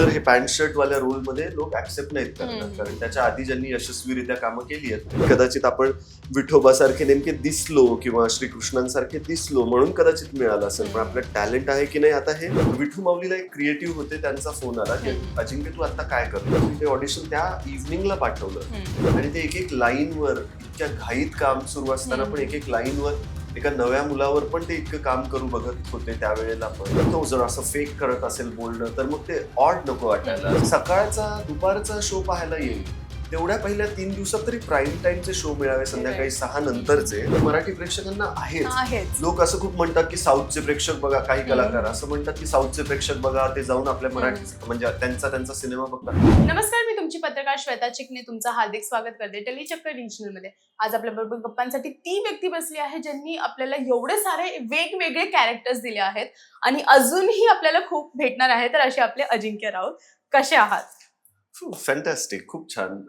तर हे pant shirt वाल्या रोल मध्ये लोक ऍक्सेप्ट नाहीत करणार, कारण त्याच्या आधी ज्यांनी यशस्वीरित्या कामं केली आहेत, कदाचित आपण विठोबासारखे नेमके दिसलो किंवा श्रीकृष्णांसारखे दिसलो म्हणून कदाचित मिळालं असेल, पण आपलं टॅलेंट आहे की नाही. आता हे विठू माऊलीला एक क्रिएटिव्ह होते, त्यांचा फोन आला की अजिंक्य तू आता काय करतो. ते ऑडिशन त्या इव्हनिंगला पाठवलं आणि ते एक एक लाईनवर इतक्या घाईत काम सुरू असताना पण एक एक लाईनवर एका नव्या मुलावर पण ते इतकं काम करू बघत होते त्यावेळेला. पण तो जर असं फेक करत असेल बोलणं तर मग ते ऑड नको वाटायला. सकाळचा दुपारचा शो पाहायला येईल, तेवढ्या पहिल्या 3 दिवसात तरी प्राईम टाइमचे शो मिळावे संध्याकाळी 6 नंतरचे. मराठी प्रेक्षकांना आहेच. लोक असं खूप म्हणतात की साऊथचे प्रेक्षक बघा, काही कलाकार असं म्हणतात की साऊथचे प्रेक्षक बघा, ते जाऊन आपल्या मराठी म्हणजे त्यांचा सिनेमा बघतात. नमस्कार, मी तुमची पत्रकार श्वेता चिकने तुमचं हार्दिक स्वागत करते टेलीचक्कर रिजनल मध्ये. आज आपल्या बरोबर गप्पांसाठी ती व्यक्ती बसली आहे ज्यांनी आपल्याला एवढे सारे वेगवेगळे कॅरेक्टर्स दिले आहेत आणि अजूनही आपल्याला खूप भेटणार आहे. तर असे आपले अजिंक्य राऊत, कसे आहात? फॅन्टॅस्टिक, खूप छान.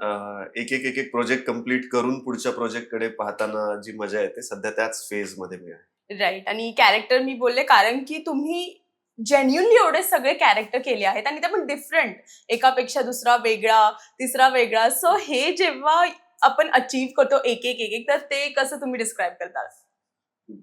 एक एक प्रोजेक्ट कम्प्लीट करून पुढच्या प्रोजेक्ट कडे पाहताना जी मजा येते, सध्या त्याच फेज मध्ये मी आहे. राईट. आणि कॅरेक्टर मी बोलले कारण की तुम्ही जेन्युअनली एवढे सगळे कॅरेक्टर केले आहेत आणि ते पण डिफरंट, एकापेक्षा दुसरा वेगळा, तिसरा वेगळा. सो हे जेव्हा आपण अचीव्ह करतो एक एक तर ते कसं तुम्ही डिस्क्राईब करता?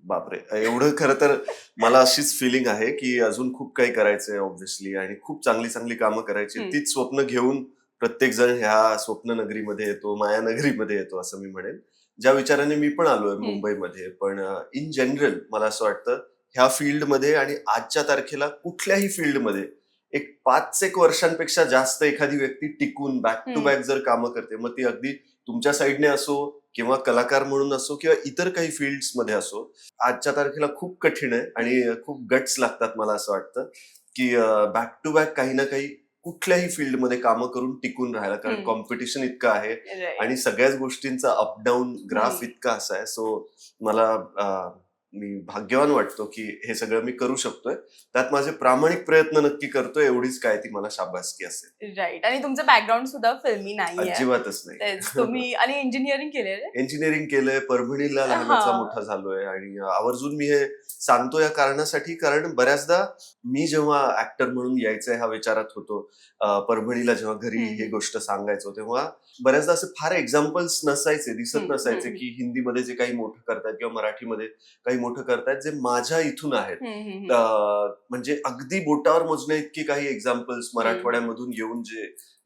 बापरे, एवढं खरं तर मला अशीच फिलिंग आहे की अजून खूप काही करायचंय ऑब्व्हियसली, आणि खूप चांगली चांगली कामं करायची. तीच स्वप्न घेऊन प्रत्येक जण ह्या स्वप्न नगरीमध्ये येतो, माया नगरीमध्ये येतो असं मी म्हणेन. ज्या विचाराने मी पण आलोय मुंबईमध्ये. पण इन जनरल मला असं वाटतं ह्या फील्डमध्ये आणि आजच्या तारखेला कुठल्याही फील्डमध्ये एक 5-1 वर्षांपेक्षा जास्त एखादी व्यक्ती टिकून बॅक टू बॅक जर कामं करते, मग ती अगदी तुमच्या साईडने असो किंवा कलाकार म्हणून असो किंवा इतर काही फील्ड्स मध्ये असो, आजच्या तारखेला खूप कठीण आहे आणि खूप गट्स लागतात. मला असं वाटतं की बॅक टू बॅक काही ना काही कुठल्याही फील्डमध्ये कामं करून टिकून राहायला, कारण कॉम्पिटिशन इतकं आहे आणि सगळ्याच गोष्टींचा अपडाऊन ग्राफ इतका असा आहे. सो मला मी भाग्यवान वाटतो की हे सगळं मी करू शकतोय. त्यात माझे प्रामाणिक प्रयत्न नक्की करतोय, एवढीच काय ती मला शाबासकी असेल. राईट. आणि तुमचं बॅकग्राऊंड सुद्धा फिल्मी नाहीये. अजिबातच नाही. तुम्ही आणि इंजिनिअरिंग केलेलं. इंजिनिअरिंग केलंय, परभणीला लहानाचा मोठा झालोय आणि आवर्जून मी हे सांगतो या कारणासाठी, कारण बऱ्याचदा मी जेव्हा ऍक्टर म्हणून यायचंय ह्या विचारात होतो, परभणीला जेव्हा घरी ही गोष्ट सांगायचो, तेव्हा बऱ्याचदा असे फार एक्झाम्पल्स नसायचे, दिसत नसायचे की हिंदीमध्ये जे काही मोठं करतायत किंवा मराठीमध्ये काही मोठं करतायत जे माझ्या इथून आहेत. म्हणजे अगदी बोटावर मोजण्या इतकी काही एक्झाम्पल्स मराठवाड्यामधून येऊन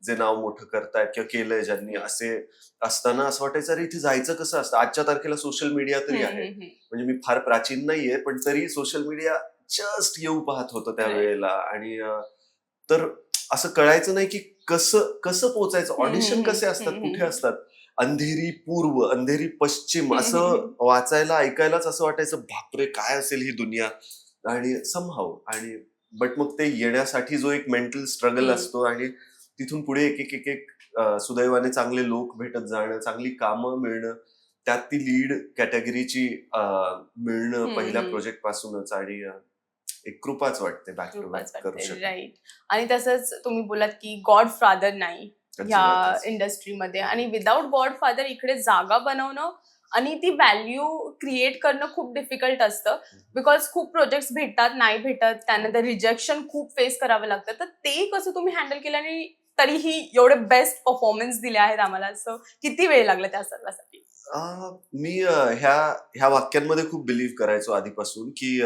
जे नाव मोठं करतायत किंवा केलंय ज्यांनी, असे असताना असं वाटायचं अरे इथे जायचं कसं असतं. आजच्या तारखेला सोशल मीडिया तरी आहे, म्हणजे मी फार प्राचीन नाहीये पण तरी सोशल मीडिया जस्ट येऊ पाहत होतं त्यावेळेला. आणि तर असं कळायचं नाही की कसं पोचायचं, ऑडिशन कसे असतात, कुठे असतात. अंधेरी पूर्व, अंधेरी पश्चिम असं वाचायला ऐकायलाच असं वाटायचं बापरे काय असेल ही दुनिया. आणि समहाव आणि बट मग ते येण्यासाठी जो एक मेंटल स्ट्रगल असतो आणि तिथून पुढे एक एक सुदैवाने चांगले लोक भेटत जाणं, चांगली कामं मिळणं, त्यात ती लीड कॅटेगरीची मिळणं पहिल्या प्रोजेक्ट पासूनच, आणि एक कृपाच वाटते बॅक टू बॅक करू शकतो. राईट. आणि तसंच तुम्ही बोलात की गॉड फादर नाही ह्या इंडस्ट्रीमध्ये, आणि विदाउट गॉड फादर इकडे जागा बनवणं आणि ती व्हॅल्यू क्रिएट करणं खूप डिफिकल्ट असतं. बिकॉज खूप प्रोजेक्ट्स भेटतात, नाही भेटत, त्यानंतर रिजेक्शन खूप फेस करावं लागतं. तर ते कसं तुम्ही हँडल केलं आणि तरीही एवढे बेस्ट परफॉर्मन्स दिले आहेत आम्हाला, असं किती वेळ लागला त्या सर्वांसाठी? मी ह्या वाक्यांमध्ये खूप बिलीव्ह करायचो आधीपासून की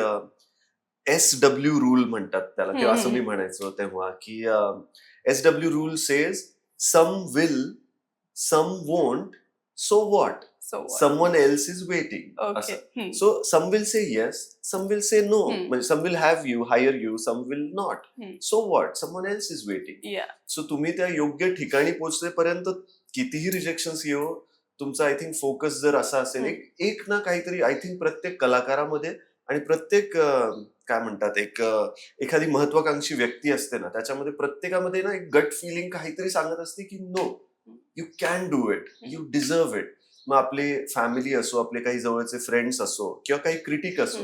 SW रूल म्हणतात त्याला, किंवा असं मी म्हणायचो तेव्हा की SW rule says some will, some won't, so what, someone else is waiting. So some will say yes, some will say no. Some will have you, hire you, some will not. So what? Someone else is waiting. So तुम्ही त्या योग्य ठिकाणी पोहोचतेपर्यंत कितीही rejections येऊ, तुमचा I think focus जर असा असेल, एक ना काहीतरी आय थिंक प्रत्येक कलाकारामध्ये आणि प्रत्येक काय म्हणतात एखादी महत्वाकांक्षी व्यक्ती असते ना, त्याच्यामध्ये प्रत्येकामध्ये ना एक गट फिलिंग काहीतरी सांगत असते की no, you can do it, you deserve it. मग आपले फॅमिली असो, आपले काही जवळचे फ्रेंड्स असो किंवा काही क्रिटिक असो,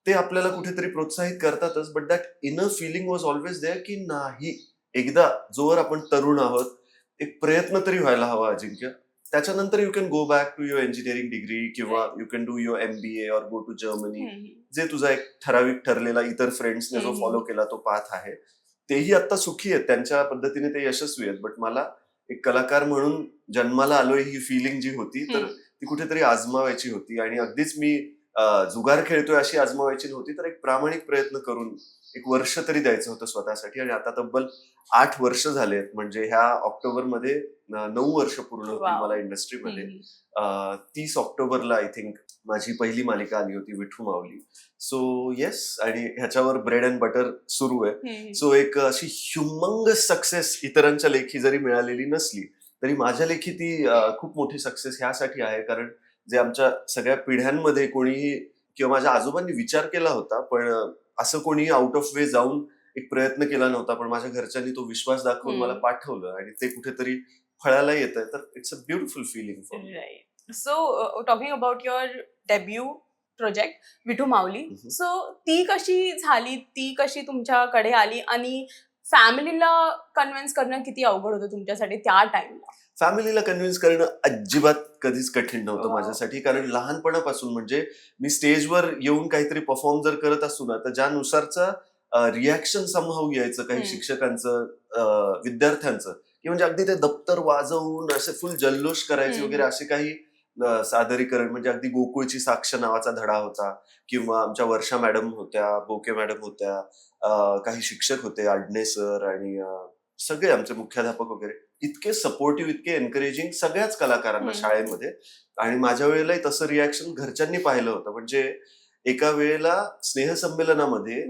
ते आपल्याला कुठेतरी प्रोत्साहित करतातच. But that inner feeling was always there की नाही, एकदा जोवर आपण तरुण आहोत एक प्रयत्न तरी व्हायला हवा अजिंक्य. त्याच्यानंतर you can go back to your engineering degree किंवा you can do your MBA और गो टू जर्मनी. जे तुझा एक ठराविक ठरलेला इतर फ्रेंड्सने जो फॉलो केला तो पाथ आहे, तेही आता सुखी आहेत, त्यांच्या पद्धतीने ते यशस्वी आहेत. बट मला एक कलाकार म्हणून जन्माला आलोय ही फिलिंग जी होती, तर ती कुठेतरी आजमावायची होती. आणि अगदीच मी जुगार खेळतोय अशी आजमावायची नव्हती, तर एक प्रामाणिक प्रयत्न करून एक वर्ष तरी द्यायचं होतं स्वतःसाठी. आणि आता तब्बल 8 वर्ष झालेत. म्हणजे ह्या ऑक्टोबरमध्ये 9 वर्ष पूर्ण होतील वाव. मला इंडस्ट्रीमध्ये. 30 ऑक्टोबरला आय थिंक माझी पहिली मालिका आली होती, विठू माऊली. सो येस, आणि ह्याच्यावर ब्रेड अँड बटर सुरू आहे. सो एक अशी ह्युमंगस सक्सेस इतरांच्या लेखी जरी मिळालेली नसली, तरी माझ्या लेखी ती खूप मोठी सक्सेस ह्यासाठी आहे, कारण जे आमच्या सगळ्या पिढ्यांमध्ये कोणीही किंवा माझ्या आजोबांनी विचार केला होता, पण असं कोणीही आउट ऑफ वे जाऊन एक प्रयत्न केला नव्हता. पण माझ्या घरच्यांनी तो विश्वास दाखवून मला पाठवलं, आणि ते कुठेतरी फळाला येतंय. तर it's a beautiful feeling for me. Right. So talking about your debut project Vithu Mauli, so ती कशी झाली, ती कशी तुमच्याकडे आली, आणि फॅमिलीला कन्व्हिन्स करणं किती अवघड होतं तुमच्यासाठी त्या टाइमला? फॅमिलीला कन्व्हिन्स करणं अजिबात कधीच कठीण नव्हतं Wow. माझ्यासाठी, कारण लहानपणापासून म्हणजे मी स्टेजवर येऊन काहीतरी परफॉर्म जर करत असू ना, तर ज्यानुसारचा रिॲक्शन समहाऊ यायचं काही शिक्षकांचं, विद्यार्थ्यांचं, की म्हणजे अगदी ते दप्तर वाजवून असे फुल जल्लोष करायचे वगैरे, असे काही सादरीकरण. म्हणजे अगदी गोकुळची साक्ष नावाचा धडा होता, किंवा आमच्या वर्षा मॅडम होत्या, बोके मॅडम होत्या, काही शिक्षक होते, आडणे सर, आणि सगळे आमचे मुख्याध्यापक वगैरे इतके सपोर्टिव्ह, इतके एनकरेजिंग सगळ्याच कलाकारांना शाळेमध्ये. आणि माझ्या वेळेलाही तसं रिॲक्शन घरच्यांनी पाहिलं होतं. म्हणजे एका वेळेला स्नेहसंमेलनामध्ये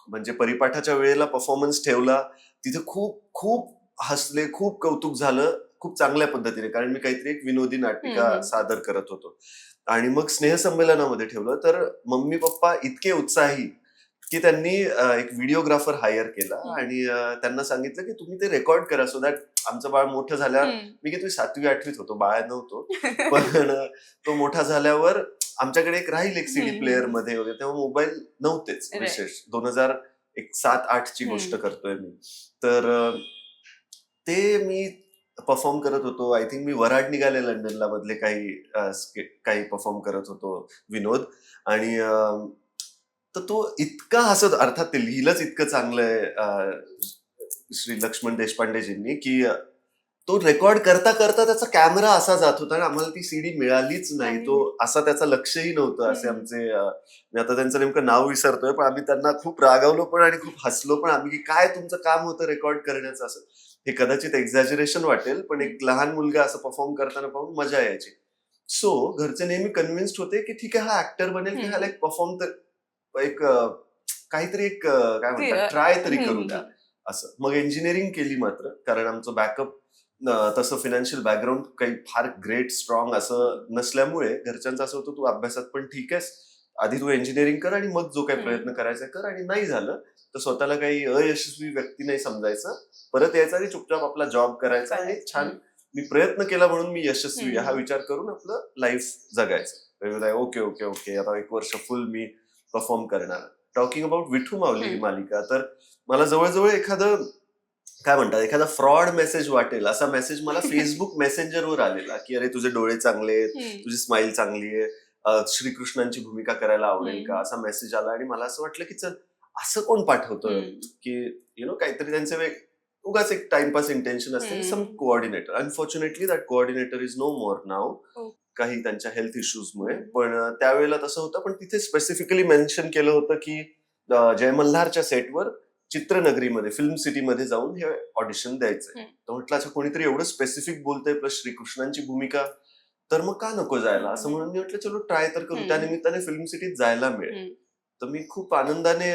म्हणजे परिपाठाच्या वेळेला परफॉर्मन्स ठेवला, तिथे खूप खूप हसले, खूप कौतुक झालं, खूप चांगल्या पद्धतीने, कारण मी काहीतरी एक विनोदी नाटिका सादर करत होतो. आणि मग स्नेहसंमेलनामध्ये ठेवलं, तर मम्मी पप्पा इतके उत्साही की त्यांनी एक व्हिडिओग्राफर हायर केला, आणि त्यांना सांगितलं की तुम्ही ते रेकॉर्ड करा, सो दॅट आमचं बाळ मोठं झाल्यावर, मी किती 7वी-8वीत होतो, बाळ नव्हतो, पण तो मोठा झाल्यावर आमच्याकडे एक राहील एक सीडी प्लेअर मध्ये वगैरे. तेव्हा मोबाईल नव्हतेच विशेष, 2007-8 ची गोष्ट करतोय मी. तर ते मी परफॉर्म करत होतो. आय थिंक मी वऱ्हाड निघाले लंडनला मधले काही परफॉर्म करत होतो, विनोद. आणि तर तो इतका हसत, अर्थात ते लिहिलंच इतकं चांगलं आहे श्री लक्ष्मण देशपांडेजींनी, की तो रेकॉर्ड करता करता त्याचा कॅमेरा असा जात होता, आणि आम्हाला ती सीडी मिळालीच नाही. तो असा त्याचं लक्षही नव्हतं. असे आमचे मी आता त्यांचं नेमकं नाव विसरतोय, पण आम्ही त्यांना खूप रागावलो पण आणि खूप हसलो पण आम्ही, की काय तुमचं काम होतं रेकॉर्ड करण्याचं. असं हे कदाचित एक्झॅजरेशन वाटेल, पण एक लहान मुलगा असं परफॉर्म करताना पाहून मजा यायची. सो घरचे नेहमी कन्व्हिन्स्ड होते की ठीक आहे, हा ऍक्टर बनेल, की ह्याला एक परफॉर्म तर एक काहीतरी एक काय म्हणतात, ट्राय तरी करू द्या असं. मग इंजिनिअरिंग केली मात्र, कारण आमचं बॅकअप तसं फिनान्शियल बॅकग्राऊंड काही फार ग्रेट स्ट्रॉंग असं नसल्यामुळे घरच्यांचं असं होतं, तू अभ्यासात पण ठीक आहेस, आधी तू इंजिनिअरिंग कर आणि मग जो काही प्रयत्न करायचा कर. आणि नाही झालं तर स्वतःला काही अयशस्वी व्यक्ती नाही समजायचं, परत यायचं आणि चुपचाप आपला जॉब करायचा, आणि छान मी प्रयत्न केला म्हणून मी यशस्वी हा विचार करून आपलं लाईफ जगायचं. ओके ओके ओके, आता 1 वर्ष फुल मी परफॉर्म करणार. टॉकिंग अबाउट विठू माऊली ही मालिका, तर मला जवळजवळ एखादं काय म्हणतात, एखादा फ्रॉड मेसेज वाटेल असा मेसेज मला फेसबुक मेसेंजरवर आलेला, की अरे तुझे डोळे चांगले आहेत, तुझी स्माईल चांगली आहे, श्रीकृष्णांची भूमिका करायला आवडेल का, असा मेसेज आला. आणि मला असं वाटलं की चल, असं कोण पाठवतं, की काहीतरी त्यांचे उगाच एक टाइमपास इंटेन्शन असते. Some coordinator, unfortunately that coordinator is no more now, काही त्यांच्या हेल्थ इश्यूजमुळे. पण त्यावेळेला तसं होतं. पण तिथे स्पेसिफिकली मेन्शन केलं होतं की जय मल्हारच्या सेटवर चित्रनगरीमध्ये, फिल्म सिटीमध्ये जाऊन हे ऑडिशन द्यायचंय. तर म्हटलं अच्छा, कोणीतरी एवढं स्पेसिफिक बोलतंय, प्लस श्रीकृष्णांची भूमिका, तर मग का नको जायला, असं म्हणून मी म्हटलं चलो ट्राय तर करू. त्यानिमित्ताने फिल्म सिटीत जायला मिळेल. तर मी खूप आनंदाने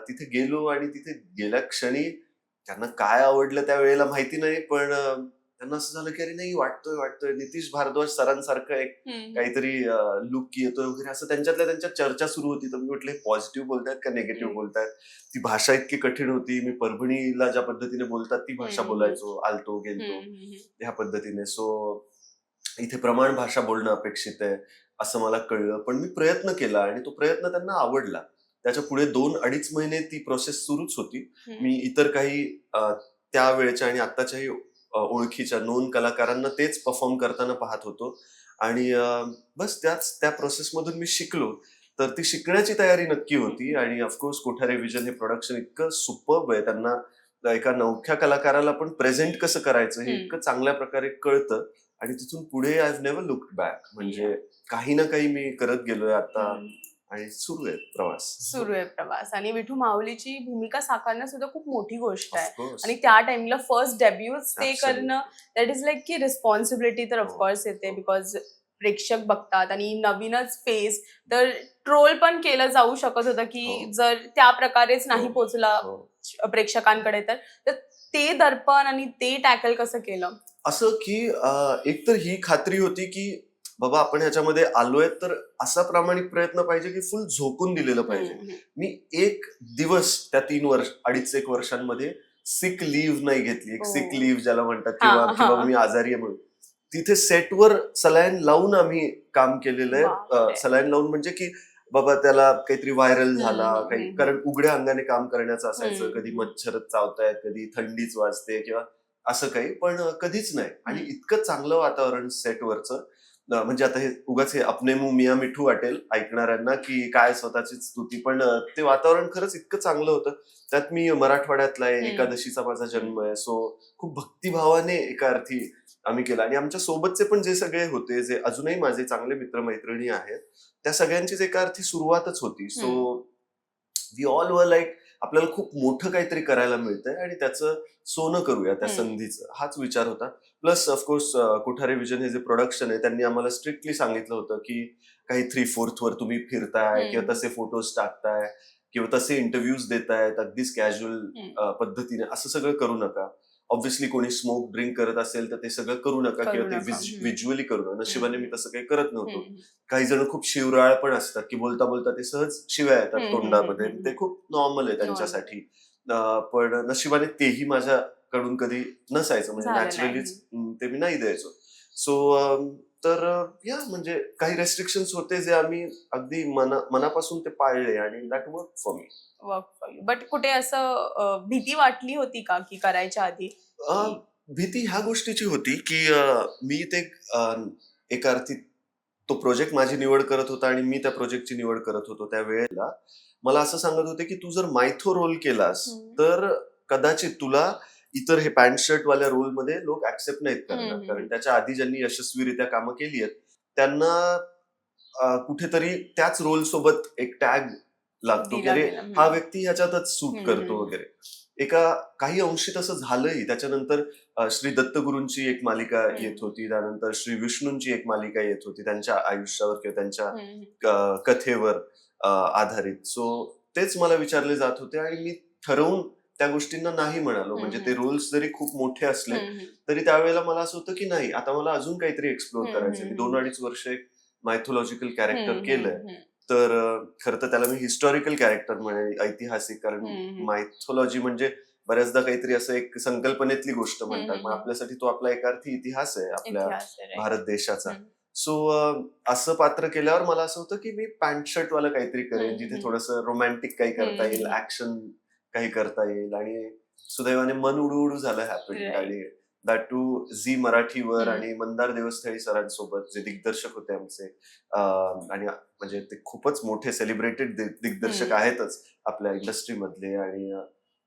तिथे गेलो, आणि तिथे गेल्या क्षणी त्यांना काय आवडलं त्या वेळेला माहिती नाही, पण त्यांना असं झालं की अरे नाही, वाटतोय नितीश भारद्वाज सरांसारखं एक काहीतरी लुक येतोय वगैरे, असं त्यांच्यातल्या त्यांच्या चर्चा सुरू होती. तर मी म्हटलं पॉझिटिव्ह बोलतायत का निगेटिव्ह बोलतायत. ती भाषा इतकी कठीण होती. मी परभणीला ज्या पद्धतीने बोलतात ती भाषा बोलायचो, आलतो गेलतो ह्या पद्धतीने. सो इथे प्रमाण भाषा बोलणं अपेक्षित आहे असं मला कळलं. पण मी प्रयत्न केला, आणि तो प्रयत्न त्यांना आवडला. त्याच्या पुढे 2-2.5 महिने ती प्रोसेस सुरूच होती. मी इतर काही त्यावेळेच्या आणि आत्ताच्याही ओळखीच्या नोन कलाकारांना तेच परफॉर्म करताना पाहत होतो. आणि बस त्या प्रोसेसमधून मी शिकलो तर ती शिकण्याची तयारी नक्की होती. आणि ऑफकोर्स कोठारे विजन हे प्रोडक्शन इतकं सुपर्ब आहे, त्यांना एका नवख्या कलाकाराला पण प्रेझेंट कसं करायचं हे इतकं चांगल्या प्रकारे कळतं. आणि तिथून पुढे I have never looked back. म्हणजे काही ना काही मी करत गेलोय आता आणि सुरू आहे प्रवास. आणि विठू माऊलीची भूमिका साकारणं सुद्धा खूप मोठी गोष्ट आहे. ऑफकोर्स. आणि त्या टाइमला फर्स्ट डेब्यूट ते Absolutely. करणं, दॅट इज लाईक की रिस्पॉन्सिबिलिटी तर ऑफकोर्स येते, बिकॉज प्रेक्षक बघतात आणि नवीनच फेस, तर ट्रोल पण केलं जाऊ शकत होतं की जर त्या प्रकारेच नाही पोहोचला प्रेक्षकांकडे तर ते दर्पण आणि ते टॅकल कसं केलं? असं की एकतर ही खात्री होती की बाबा आपण ह्याच्यामध्ये आलोय तर असा प्रामाणिक प्रयत्न पाहिजे की फुल झोकून दिलेलं पाहिजे. मी एक दिवस त्या 2.5-1 वर्षांमध्ये सिक लिव्ह नाही घेतली. एक सिक लिव्ह ज्याला म्हणतात, किंवा मी आजारी आहे म्हणून. तिथे सेटवर सलाईन लावून आम्ही काम केलेलं आहे. सलाईन लावून म्हणजे की बाबा त्याला काहीतरी व्हायरल झाला काही, कारण उघड्या अंगाने काम करण्याचं असायचं. कधी मच्छरच चावतायत, कधी थंडीच वाजते किंवा असं काही, पण कधीच नाही. आणि इतकं चांगलं वातावरण सेटवरचं, म्हणजे आता हे उगाच हे अपने मुंह मिया मिठू वाटेल ऐकणाऱ्यांना की काय स्वतःची स्तुती, पण ते वातावरण खरंच इतकं चांगलं होतं. त्यात मी मराठवाड्यातला आहे, एकादशीचा माझा जन्म आहे, सो खूप भक्तिभावाने एका अर्थी आम्ही केला. आणि आमच्या सोबतचे पण जे सगळे होते, जे अजूनही माझे चांगले मित्रमैत्रिणी आहेत, त्या सगळ्यांचीच एका अर्थी सुरुवातच होती. So we all were like आपल्याला खूप मोठं काहीतरी करायला मिळतंय आणि त्याचं सोनं करूया त्या संधीचं, हाच विचार होता. प्लस ऑफकोर्स कोठारे विजन हे जे प्रोडक्शन आहे त्यांनी आम्हाला स्ट्रिक्टली सांगितलं होतं की काही 3/4 वर तुम्ही फिरताय किंवा तसे फोटोज टाकताय किंवा तसे इंटरव्ह्यूज देतायत अगदीच कॅज्युअल पद्धतीने, असं सगळं करू नका. ऑब्व्हियसली कोणी स्मोक ड्रिंक करत असेल तर ते सगळं करू नका किंवा ते व्हिज्युअली करू नका. नशिबाने मी तसं काही करत नव्हतो. काही जण खूप शिवराळ पण असतात की बोलता बोलता ते सहज शिव्या येतात तोंडामध्ये, ते खूप नॉर्मल आहे त्यांच्यासाठी. पण नशिबाने तेही माझ्याकडून कधी नसायचं, म्हणजे नॅचरलीच ते मी नाही द्यायचो. सो तर या म्हणजे काही रेस्ट्रिक्शन्स होते जे आम्ही अगदी मनापासून ते पाळले आणि that work for me. But कुठे असं भीती वाटली होती का की करायच्या आधी? भीती ह्या गोष्टीची होती की मी ते एका अर्थी तो प्रोजेक्ट माझी निवड करत होता आणि मी त्या प्रोजेक्टची निवड करत होतो. त्या वेळेला मला असं सांगत होते की तू जर मायथो रोल केलास तर कदाचित तुला इतर हे पॅन्ट शर्ट वाल्या रोलमध्ये लोक ऍक्सेप्ट नाहीत करणार, कारण त्याच्या आधी ज्यांनी यशस्वीरित्या कामं केली आहेत त्यांना कुठेतरी त्याच रोल सोबत एक टॅग लागतो की अरे हा व्यक्ती ह्याच्यातच सूट करतो वगैरे. काही अंशी तसं झालंही. त्याच्यानंतर श्री दत्तगुरूंची एक मालिका येत होती, त्यानंतर श्री विष्णूंची एक मालिका येत होती त्यांच्या आयुष्यावर किंवा त्यांच्या कथेवर आधारित. सो तेच मला विचारले जात होते आणि मी ठरवून त्या गोष्टींना नाही म्हणालो. म्हणजे ते रोल्स जरी खूप मोठे असले तरी त्यावेळेला मला असं होतं की नाही, आता मला अजून काहीतरी एक्सप्लोर करायचंय. मी 2-2.5 वर्ष एक मायथोलॉजिकल कॅरेक्टर केलंय, तर खरं तर त्याला मी हिस्टॉरिकल कॅरेक्टर म्हणेन, ऐतिहासिक, कारण मायथोलॉजी म्हणजे बऱ्याचदा काहीतरी असं एक संकल्पनेतली गोष्ट म्हणतात, पण आपल्यासाठी तो आपला एका अर्थी इतिहास आहे आपल्या भारत देशाचा. सो असं पात्र केल्यावर मला असं होतं की मी पॅन्ट शर्ट वाला काहीतरी करेन जिथे थोडंसं रोमॅन्टिक काही करता येईल, ऍक्शन काही करता येईल. आणि सुदैवाने मन उडू उडू झालं हॅपी. आणि दॅट टू झी मराठीवर आणि मंदार देवस्थळी सरांसोबत जे दिग्दर्शक होते आमचे, आणि म्हणजे ते खूपच मोठे सेलिब्रेटेड दिग्दर्शक आहेतच आपल्या इंडस्ट्रीमधले, आणि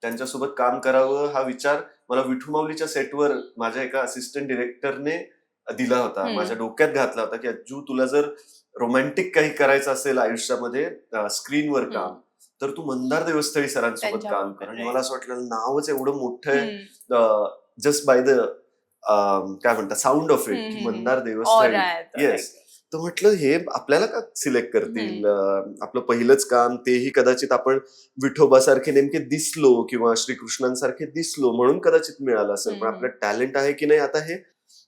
त्यांच्यासोबत काम करावं हा विचार मला विठू माऊलीच्या सेटवर माझ्या एका असिस्टंट डिरेक्टरने दिला होता, माझ्या डोक्यात घातला होता की अज्जू तुला जर रोमॅन्टिक काही करायचं असेल आयुष्यामध्ये स्क्रीनवर काम, तर तू मंदार देवस्थळी सरांसोबत काम कर. आणि मला असं वाटलं नावच एवढं मोठं आहे, जस्ट बाय द काय म्हणतात साऊंड ऑफ इट, की मंदार देवस्थळी. येस. तर म्हटलं हे आपल्याला का सिलेक्ट करतील, आपलं पहिलंच काम, तेही कदाचित आपण विठोबासारखे नेमके दिसलो किंवा श्रीकृष्णांसारखे दिसलो म्हणून कदाचित मिळालं असेल, पण आपलं टॅलेंट आहे की नाही आता हे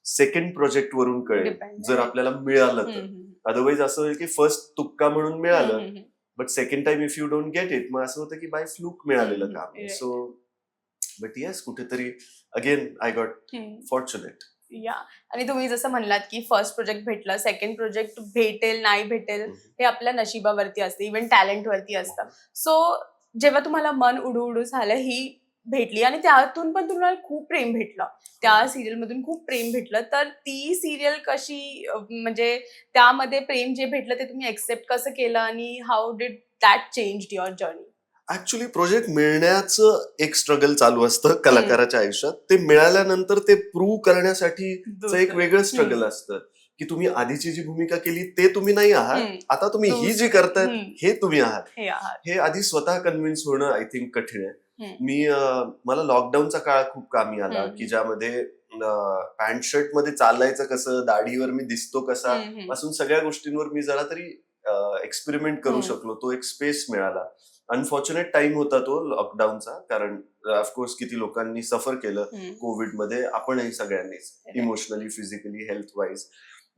सेकंड प्रोजेक्ट वरून कळेल, जर आपल्याला मिळालं तर. अदरवाईज असं होईल की फर्स्ट तुक्का म्हणून मिळालं, but second time if you don't get it, मग असं होतं की बाय फ्लूक मिळालेलं काम. सो बट येस, कुठेतरी अगेन आय गॉट फॉर्च्युनेट. या आणि तुम्ही जसं म्हणलात की फर्स्ट प्रोजेक्ट भेटलं, सेकंड प्रोजेक्ट भेटेल नाही भेटेल हे आपल्या नशिबावरती असते, इव्हन टॅलेंट वरती असतं. सो जेव्हा तुम्हाला मन उडू उडू झालं, ही भेटली आणि त्यातून पण तुम्हाला खूप प्रेम भेटलं. त्या सिरियल मधून खूप प्रेम भेटलं. तर ती सिरियल कशी म्हणजे त्यामध्ये प्रेम जे भेटलं ते तुम्ही एक्सेप्ट कसं केलं आणि how did that changed your journey? Actually project मिळण्याचं एक स्ट्रगल चालू असतं कलाकाराच्या आयुष्यात. ते मिळाल्यानंतर ते प्रूव्ह करण्यासाठीचं एक दुसरं. वेगळं स्ट्रगल असतं की तुम्ही आधीची जी भूमिका केली ते तुम्ही नाही आहात, आता तुम्ही ही जी करतायत हे तुम्ही आहात. हे आहात. हे आधी स्वतः कन्व्हिन्स होणं आय थिंक कठीण आहे. हम्म. मला लॉकडाऊनचा काळ खूप कामी आला की ज्यामध्ये पॅन्ट शर्ट मध्ये चालायचं कसं, दाढीवर मी दिसतो कसा पासून सगळ्या गोष्टींवर मी जरा तरी एक्सपेरिमेंट करू शकलो. तो एक स्पेस मिळाला. अनफॉर्च्युनेट टाइम होता तो लॉकडाऊनचा, कारण ऑफकोर्स किती लोकांनी सफर केलं कोविडमध्ये, आपणही सगळ्यांनीच, emotionally, physically, health wise.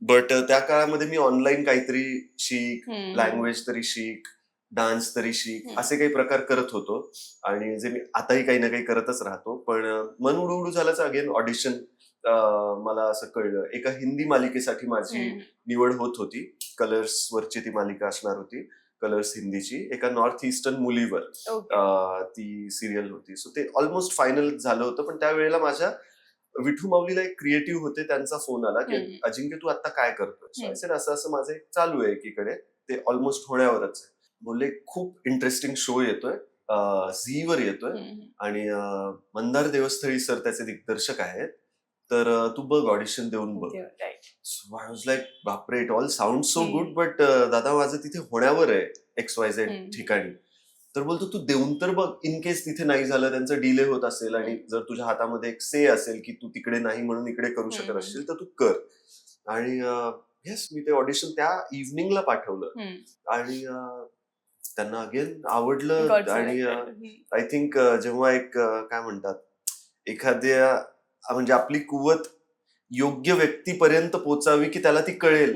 But त्या काळामध्ये मी ऑनलाईन काहीतरी शिक, लँग्वेज तरी शिक, डान्स तरी शिक, असे काही प्रकार करत होतो आणि जे मी आताही काही ना काही करतच राहतो. पण मन उडू झाल्याचं अगेन ऑडिशन मला असं कळलं. एका हिंदी मालिकेसाठी माझी निवड होत होती. कलर्स वरची ती मालिका असणार होती, कलर्स हिंदीची, एका नॉर्थ ईस्टर्न मुलीवर ती सिरियल होती. सो ते ऑलमोस्ट फायनल झालं होतं. पण त्यावेळेला माझ्या विठू माऊलीला एक क्रिएटिव्ह होते, त्यांचा फोन आला की अजिंक्य तू आता काय करतोय? असं असं माझं एक चालू आहे एकीकडे, ते ऑलमोस्ट होण्यावरच आहे. बोलले खूप इंटरेस्टिंग शो येतोय, झीवर येतोय आणि मंदार देवस्थळी सर त्याचे दिग्दर्शक आहेत, तर तू बघ, ऑडिशन देऊन बघ. सो आय वॉज लाईक बापरे, it all sound so good, but दादा माझं तिथे होण्यावर आहे XYZ ठिकाणी. तर बोलतो तू देऊन तर बघ, इन केस तिथे नाही झालं, त्यांचं डिले होत असेल आणि जर तुझ्या हातामध्ये एक से असेल की तू तिकडे नाही म्हणून इकडे करू शकत असशील तर तू कर. आणि येस, मी ते ऑडिशन त्या इव्हनिंगला पाठवलं आणि त्यांना अगेन आवडलं. आणि आय थिंक जेव्हा एक काय म्हणतात, एखाद्या म्हणजे आपली कुवत योग्य व्यक्तीपर्यंत पोचावी की त्याला ती कळेल,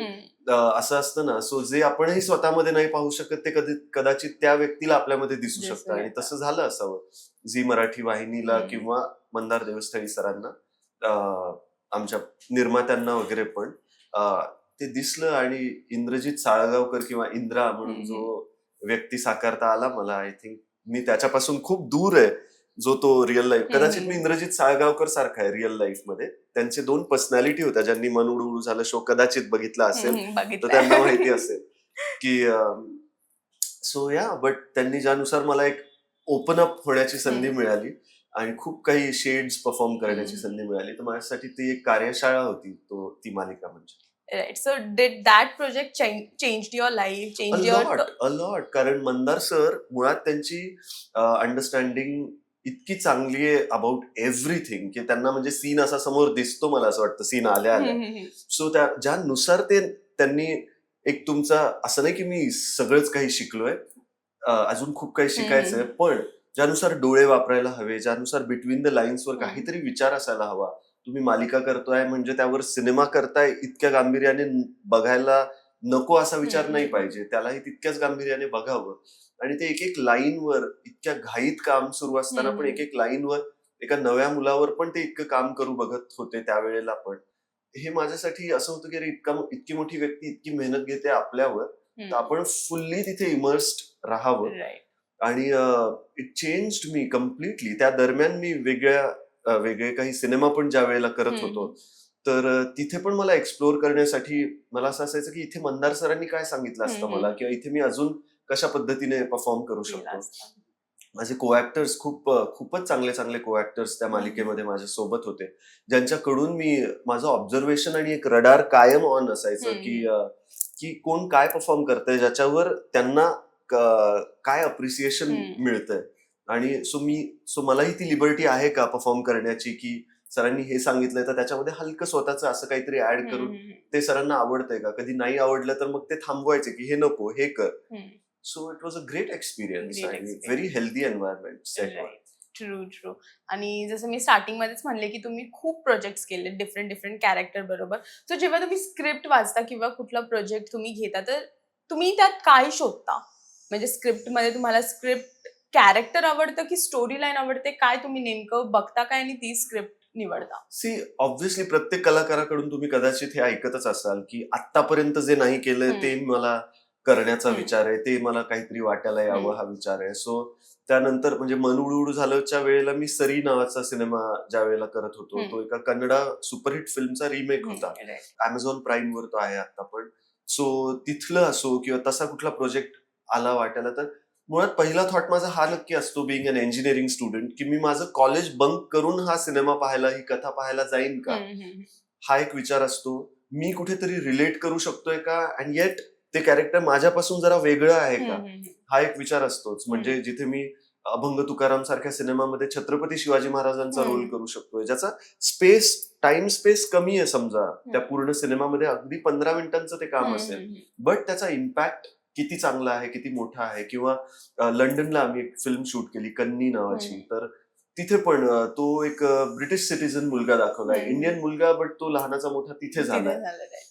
असं असतं ना. सो जे आपणही स्वतःमध्ये नाही पाहू शकत ते कदाचित त्या व्यक्तीला आपल्यामध्ये दिसू शकतं, आणि तसं झालं असावं झी मराठी वाहिनीला किंवा मंदार देवस्थळी सरांना, आमच्या निर्मात्यांना वगैरे पण ते दिसलं. आणि इंद्रजित साळगावकर किंवा इंद्रा म्हणून जो व्यक्ती साकारता आला मला, आय थिंक मी त्याच्यापासून खूप दूर आहे जो तो रिअल लाईफ. कदाचित मी इंद्रजित साळगावकर सारखा आहे रिअल लाईफ मध्ये. त्यांचे 2 पर्सनॅलिटी होत्या. ज्यांनी मन उडू झालं शो कदाचित बघितला असेल तर त्यांना माहिती असेल की सो या. बट त्यांनी ज्यानुसार मला एक ओपन अप होण्याची संधी मिळाली आणि खूप काही शेड्स परफॉर्म करण्याची संधी मिळाली, तर माझ्यासाठी ती एक कार्यशाळा होती ती मालिका म्हणजे. Right. So did that project changed your life? Changed your a lot. कारण मंदार सर मुळात त्यांची अंडरस्टँडिंग इतकी चांगली आहे अबाउट एव्हरीथिंग की त्यांना म्हणजे सीन असा समोर दिसतो, मला असं वाटतं सीन आल्या आल्या. सो ज्यानुसार त्यांनी एक तुमचा, असं नाही की मी सगळंच काही शिकलोय, अजून खूप काही शिकायचंय, पण ज्यानुसार डोळे वापरायला हवे, ज्यानुसार बिटवीन द लाईन्सवर काहीतरी विचार असायला हवा. तुम्ही मालिका करतोय म्हणजे त्यावर सिनेमा करताय इतक्या गांभीर्याने बघायला नको असा विचार नाही पाहिजे, त्यालाही तितक्याच गांभीर्याने बघावं. आणि ते एक एक लाईनवर इतक्या घाईत काम सुरू असताना पण एक एक लाईनवर एका नव्या मुलावर पण ते इतकं काम करू बघत होते त्यावेळेला पण. हे माझ्यासाठी असं होतं की अरे इतकी मोठी व्यक्ती इतकी मेहनत घेते आपल्यावर, तर आपण फुल्ली तिथे इमर्स्ड राहावं. आणि इट चेंज्ड मी कम्प्लिटली. त्या दरम्यान मी वेगळे काही सिनेमा पण ज्या वेळेला करत होतो, तर तिथे पण मला एक्सप्लोर करण्यासाठी मला असं असायचं की इथे मंदार सरांनी काय सांगितलं असतं मला, किंवा इथे मी अजून कशा पद्धतीने परफॉर्म करू शकतो. माझे को ऍक्टर्स खूपच चांगले चांगले को ऍक्टर्स त्या मालिकेमध्ये माझ्या सोबत होते, ज्यांच्याकडून मी माझं ऑब्झर्वेशन आणि एक रडार कायम ऑन असायचं की कोण काय परफॉर्म करतंय, ज्याच्यावर त्यांना काय अप्रिसिएशन मिळतंय. आणि सो मलाही ती लिबर्टी आहे का परफॉर्म करण्याची, की सरांनी हे सांगितलंय तर त्याच्यामध्ये हलकं स्वतःचं असं काहीतरी ऍड करून ते सरांना आवडतंय का, कधी नाही आवडलं तर मग ते थांबवायचे की हे नको, हे कर. So it was a great experience आणि व्हेरी हेल्दी एन्व्हायरमेंट सेटवर. ट्रू. आणि जसं मी स्टार्टिंग मध्येच म्हणले की तुम्ही खूप प्रोजेक्ट्स केले डिफरंट कॅरेक्टर बरोबर. सो जेव्हा तुम्ही स्क्रिप्ट वाचता किंवा कुठला प्रोजेक्ट तुम्ही घेता, तर तुम्ही त्यात काय शोधता? म्हणजे स्क्रिप्ट मध्ये तुम्हाला स्क्रिप्ट कॅरेक्टर आवडतं की स्टोरी लाईन आवडते, काय तुम्ही नेमकं बघता काय आणि ती स्क्रिप्ट निवडता? सी ऑब्व्हियसली प्रत्येक कलाकाराकडून तुम्ही कदाचित हे ऐकतच असाल की आतापर्यंत जे नाही केलंय ते मला करण्याचा विचार आहे, ते मला काहीतरी वाटायला यावं हा विचार आहे. सो त्यानंतर म्हणजे मन उडू झालंच्या वेळेला मी सरी नावाचा सिनेमा ज्या वेळेला करत होतो, तो एका कन्नडा सुपरहिट फिल्मचा रिमेक होता. Amazon Prime वर तो आहे आता पण. सो तिथलं असो किंवा तसा कुठला प्रोजेक्ट आला वाटायला, तर मुळात पहिला थॉट माझा हा नक्की असतो, बिंग अन इंजिनिअरिंग स्टुडंट, की मी माझं कॉलेज बंक करून हा सिनेमा पाहायला, ही कथा पाहायला जाईन का, हा एक विचार असतो. मी कुठेतरी रिलेट करू शकतोय का, अँड येट ते कॅरेक्टर माझ्यापासून जरा वेगळं आहे का, हा एक विचार असतोच. म्हणजे जिथे मी अभंग तुकाराम सारख्या सिनेमामध्ये छत्रपती शिवाजी महाराजांचा रोल करू शकतोय, ज्याचा टाइम स्पेस कमी आहे समजा त्या पूर्ण सिनेमामध्ये, अगदी 15 मिनिटांचं ते काम असेल, बट त्याचा इम्पॅक्ट किती चांगला आहे, किती मोठा आहे. किंवा लंडनला आम्ही एक फिल्म शूट केली कन्नी नावाची, तर तिथे पण तो एक ब्रिटिश सिटीजन मुलगा दाखवलाय, इंडियन मुलगा, बट तो लहानाचा मोठा तिथे झालाय.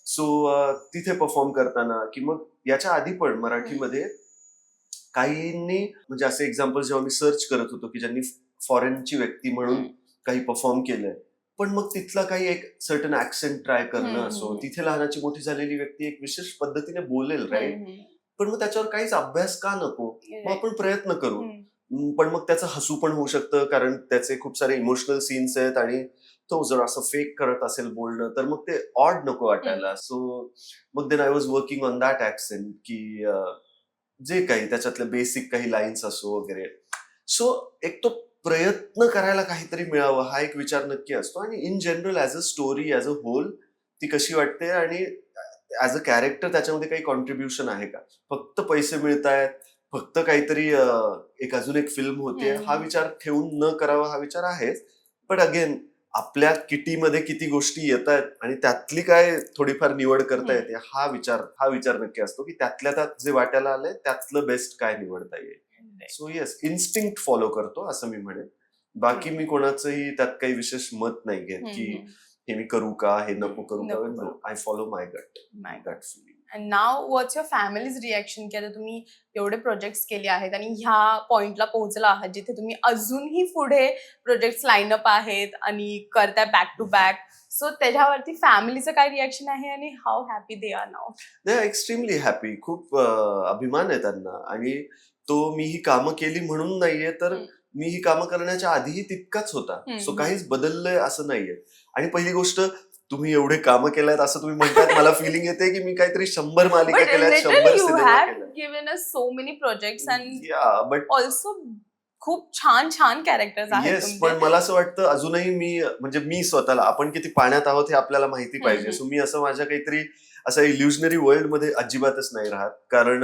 सो तिथे परफॉर्म करताना, की मग याच्या आधी पण मराठीमध्ये काहींनी, म्हणजे असे एक्झाम्पल जेव्हा मी सर्च करत होतो की ज्यांनी फॉरेनची व्यक्ती म्हणून काही परफॉर्म केलंय, पण मग तिथला काही एक सर्टन ऍक्सेंट ट्राय करणं असो, तिथे लहानाची मोठी झालेली व्यक्ती एक विशेष पद्धतीने बोलेल, राईट, पण मग त्याच्यावर काहीच अभ्यास का नको, मग आपण प्रयत्न करू. पण मग त्याचं हसू पण होऊ शकतं, कारण त्याचे खूप सारे इमोशनल सीन्स आहेत, आणि तो जर असं फेक करत असेल बोलणं, तर मग ते ऑड नको वाटायला. सो मग then I was working on that accent, की जे काही त्याच्यातले बेसिक काही लाईन्स असो वगैरे. सो एक तो प्रयत्न करायला काहीतरी मिळावं, हा एक विचार नक्की असतो. आणि in general as a story, as a whole, ती कशी वाटते, आणि ऍज अ कॅरेक्टर त्याच्यामध्ये काही कॉन्ट्रीब्युशन आहे का, फक्त पैसे मिळतायत, फक्त काहीतरी एक अजून एक फिल्म होते, हा विचार ठेवून न करावा, हा विचार आहेच. बट अगेन, आपल्या किटीमध्ये किती गोष्टी येत आहेत आणि त्यातली काय थोडीफार निवड करता येते, हा विचार नक्की असतो, की त्यातल्या त्यात जे वाट्याला आलंय त्यातलं बेस्ट काय निवडता येईल. सो येस, इन्स्टिंक्ट फॉलो करतो असं मी म्हणेन. बाकी मी कोणाचंही त्यात काही विशेष मत नाही घेत, की हे मी करू का, हे नको करू का. No, I follow my gut feeling. And now what's your families reaction, की आता तुम्ही एवढे प्रोजेक्ट्स केले आहेत आणि ह्या पॉइंटला पोहोचला आहात जिथे तुम्ही अजूनही पुढे प्रोजेक्ट्स लाईनअप आहेत आणि करताय बॅक टू बॅक, सो त्याच्यावरती फॅमिलीचं काय रिॲक्शन आहे आणि how happy they are now? They are extremely happy. खूप अभिमान आहे त्यांना. आणि तो मी ही कामं केली म्हणून नाहीये, तर मी ही कामं करण्याच्या आधीही तितकाच होता. सो काहीच बदललंय असं नाहीये. आणि पहिली गोष्ट, तुम्ही एवढे कामं केल्यात असं तुम्ही म्हणतात, मला फिलिंग येते की मी काहीतरी 100 मालिका केल्यात, 100 सिनेमा केल्यात. Given us so many projects and but also खूप छान छान कॅरेक्टर्स आहेत येस, तुमचे. पण मला असं वाटतं अजूनही मी स्वतःला, आपण किती पाण्यात आहोत हे आपल्याला माहिती पाहिजे. सो मी असं माझ्या काहीतरी असं इल्युजनरी वर्ल्ड मध्ये अजिबातच नाही राहत. कारण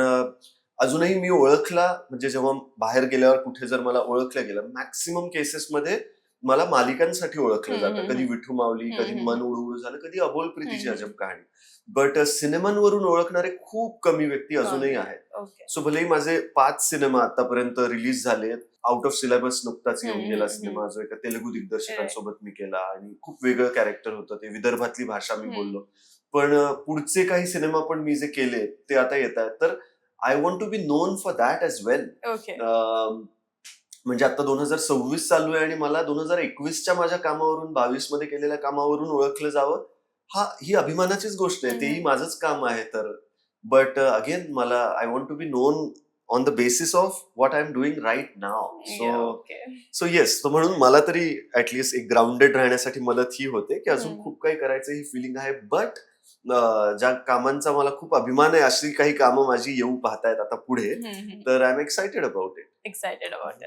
अजूनही मी ओळखला, म्हणजे जेव्हा बाहेर गेल्यावर कुठे जर मला ओळखलं गेलं, मॅक्सिमम केसेसमध्ये मला मालिकांसाठी ओळखलं जातं. कधी विठू माऊली, कधी मन उडू झालं, कधी अबोल प्रीतीची अजब कहाणी. बट सिनेमांवरून ओळखणारे खूप कमी व्यक्ती अजूनही आहेत. सो भलेही माझे 5 सिनेमा आतापर्यंत रिलीज झालेत. आउट ऑफ सिलेबस नुकताच येऊन गेला सिनेमा, जो एका तेलुगू दिग्दर्शकांसोबत मी केला, आणि खूप वेगळं कॅरेक्टर होतं ते, विदर्भातली भाषा मी बोललो. पण पुढचे काही सिनेमा पण मी जे केले ते आता येत आहेत, तर I want to be known for that as well. म्हणजे आता 2026 चालू आहे, आणि मला 2021च्या माझ्या कामावरून, 22 मध्ये केलेल्या कामावरून ओळखलं जावं, ही अभिमानाचीच गोष्ट आहे. तेही माझंच काम आहे. तर बट अगेन, मला I want to be known on the basis of what I am doing right now. So yes, तर म्हणून मला तरी ऍटलिस्ट एक ग्राउंडेड राहण्यासाठी मदत ही होते, की अजून खूप काही करायचं ही फिलिंग आहे. बट ज्या कामांचा मला खूप अभिमान आहे, अशी काही कामं माझी येऊ पाहतायत आता पुढे, तर I am excited about it.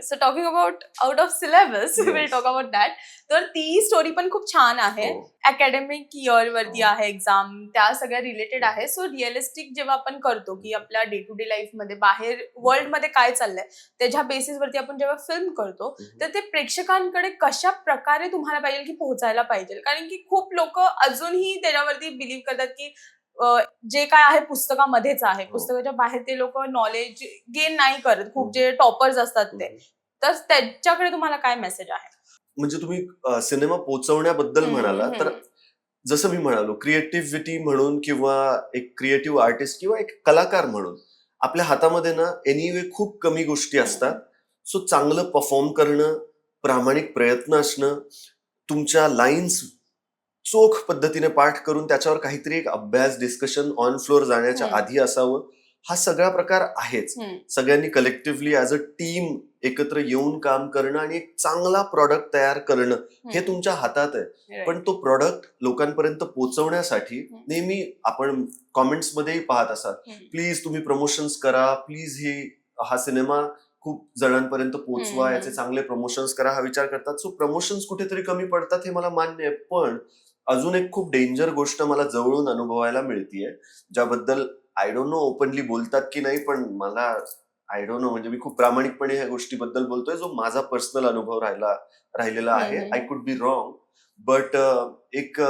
So talking about out of syllabus, will talk about that. तर ती स्टोरी पण खूप छान आहे. अकॅडमिक इयर वरती आहे एक्झाम, त्या सगळ्या रिलेटेड आहे. सो रिअलिस्टिक जेव्हा आपण करतो, की आपल्या डे टू डे लाईफ मध्ये बाहेर वर्ल्ड मध्ये काय चाललंय त्याच्या बेसिसवरती आपण जेव्हा फिल्म करतो, तर ते प्रेक्षकांकडे कशा प्रकारे तुम्हाला पाहिजे की पोहोचायला पाहिजे. कारण की खूप लोक अजूनही त्याच्यावरती बिलीव्ह करतात की जे काय आहे पुस्तकामध्येच आहे, पुस्तकाच्या बाहेर ते लोक नॉलेज गेन नाही करत. खूप जे टॉपर्स असतात ते, तर त्याच्याकडे तुम्हाला काय मेसेज आहे? म्हणजे तुम्ही सिनेमा पोहोचवण्याबद्दल म्हणाला, तर जसं मी म्हणालो, क्रिएटिव्हिटी म्हणून, किंवा एक क्रिएटिव्ह आर्टिस्ट किंवा एक कलाकार म्हणून आपल्या हातामध्ये ना एनिवे खूप कमी गोष्टी असतात. सो चांगलं परफॉर्म करणं, प्रामाणिक प्रयत्न असणं, तुमच्या लाईन्स चोख पद्धतीने पाठ करून त्याच्यावर काहीतरी एक अभ्यास, डिस्कशन ऑन फ्लोअर जाण्याच्या आधी असावं. हा सगळा प्रकार आहेच. सगळ्यांनी कलेक्टिव्हली ॲज अ टीम एकत्र येऊन काम करणं आणि एक चांगला प्रॉडक्ट तयार करणं हे तुमच्या हातात आहे. पण तो प्रॉडक्ट लोकांपर्यंत पोहोचवण्यासाठी नेहमी आपण कॉमेंट्समध्येही पाहत असाल, प्लीज तुम्ही प्रमोशन्स करा, प्लीज हा सिनेमा खूप जणांपर्यंत पोहोचवा, याचे चांगले प्रमोशन्स करा, हा विचार करतात. सो प्रमोशन्स कुठेतरी कमी पडतात हे मला मान्य आहे. पण अजून एक खूप डेंजर गोष्ट मला जवळून अनुभवायला मिळतीये, ज्याबद्दल आय डोंट नो ओपनली बोलतात की नाही, पण मला आय डोंट नो, म्हणजे मी खूप प्रामाणिकपणे ह्या गोष्टीबद्दल बोलतोय, जो माझा पर्सनल अनुभव राहिलेला आहे. I could be wrong, but एक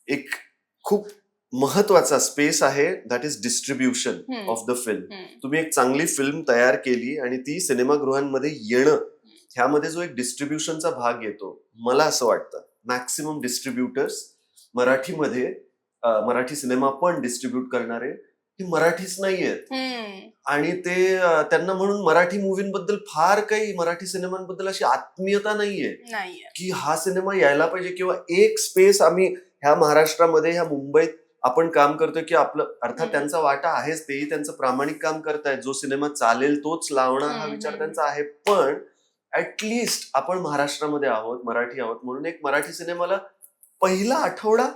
एक खूप महत्वाचा स्पेस आहे, that is distribution of the film. तुम्ही एक चांगली फिल्म तयार केली आणि ती सिनेमागृहांमध्ये येणं, ह्यामध्ये जो एक डिस्ट्रीब्युशनचा भाग येतो, मला असं वाटतं मॅक्सिमम डिस्ट्रीब्युटर्स मराठीमध्ये मराठी सिनेमा पण डिस्ट्रीब्यूट करणारे हे मराठीच नाहीयेत. आणि ते त्यांना म्हणून मराठी मूव्हींबद्दल फार काही, मराठी सिनेमांबद्दल अशी आत्मीयता नाहीये की हा सिनेमा यायला पाहिजे, किंवा एक स्पेस आम्ही ह्या महाराष्ट्रामध्ये, ह्या मुंबईत आपण काम करतोय की आपलं, अर्थात त्यांचा वाटा आहेच, तेही त्यांचं प्रामाणिक काम करतायत, जो सिनेमा चालेल तोच लावणार हा विचार त्यांचा आहे. पण ऍटलिस्ट आपण महाराष्ट्रामध्ये आहोत, मराठी आहोत, म्हणून एक मराठी सिनेमाला पहिला आठवडा,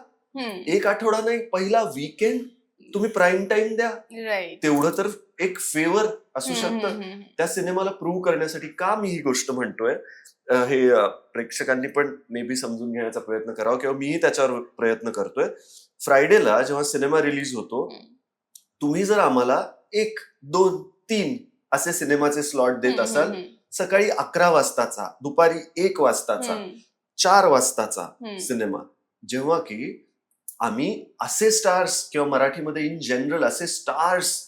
एक आठवडा नाही, पहिला वीकेंड तुम्ही प्राईम टाइम द्या. तेवढं तर एक फेवर असू शकतं त्या सिनेमाला प्रूव्ह करण्यासाठी. का मी ही गोष्ट म्हणतोय हे प्रेक्षकांनी पण मे बी समजून घेण्याचा प्रयत्न करावा, किंवा मीही त्याच्यावर प्रयत्न करतोय. फ्रायडेला जेव्हा सिनेमा रिलीज होतो, तुम्ही जर आम्हाला 1, 2, 3 असे सिनेमाचे स्लॉट देत असाल, सकाळी 11 वाजताचा, दुपारी 1 वाजताचा, 4 वाजताचा सिनेमा, जेव्हा की आम्ही असे स्टार्स, किंवा मराठीमध्ये इन जनरल असे स्टार्स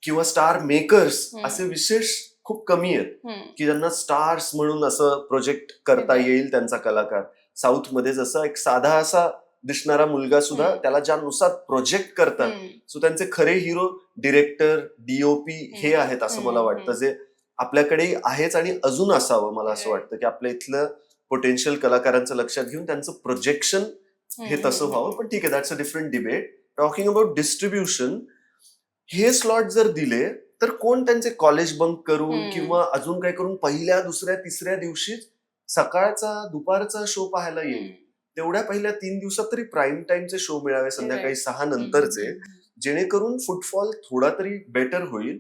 किंवा स्टार मेकर्स असे विशेष खूप कमी आहेत की ज्यांना स्टार्स म्हणून असं प्रोजेक्ट करता येईल त्यांचा कलाकार. साऊथमध्ये जसं एक साधा असा दिसणारा मुलगा सुद्धा त्याला ज्यानुसार प्रोजेक्ट करतात, सो त्यांचे खरे हिरो डिरेक्टर, डीओपी हे आहेत असं मला वाटतं, जे आपल्याकडे आहेच आणि अजून असावं. मला असं वाटतं की आपल्या इथलं पोटेन्शियल कलाकारांचं लक्षात घेऊन त्यांचं प्रोजेक्शन हे तसं व्हावं. पण ठीक आहे, that's a different debate. Talking about distribution, हे स्लॉट जर दिले तर कोण त्यांचे कॉलेज बंक करून किंवा अजून काय करून पहिल्या, दुसऱ्या, तिसऱ्या दिवशी सकाळचा, दुपारचा शो पाहायला येईल? तेवढ्या पहिल्या 3 दिवसात तरी प्राईम टाइमचे शो मिळावे, संध्याकाळी 6 नंतरचे, जेणेकरून फुटफॉल थोडा तरी बेटर होईल.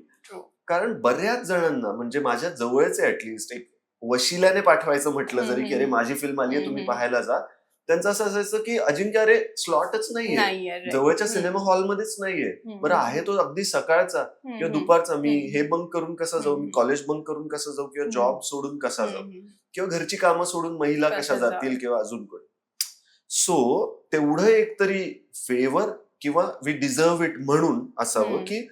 कारण बऱ्याच जणांना, म्हणजे माझ्या जवळचे ऍटलिस्ट, एक वशिल्याने पाठवायचं म्हटलं जरी की अरे माझी फिल्म आली आहे, तुम्ही पाहायला जा, त्यांचं असं असायचं की अजिंक्य, अरे स्लॉटच नाहीये, जवळच्या सिनेमा हॉलमध्येच नाहीये. बरं आहे तो अगदी सकाळचा किंवा दुपारचा, मी हे बंक करून कसा जाऊ, मी कॉलेज बंक करून कसं जाऊ, किंवा जॉब सोडून कसा जाऊ, किंवा घरची कामं सोडून महिला कशा जातील, किंवा अजून कोण. सो तेवढं एक तरी फेवर किंवा वी डिझर्व इट म्हणून असावं की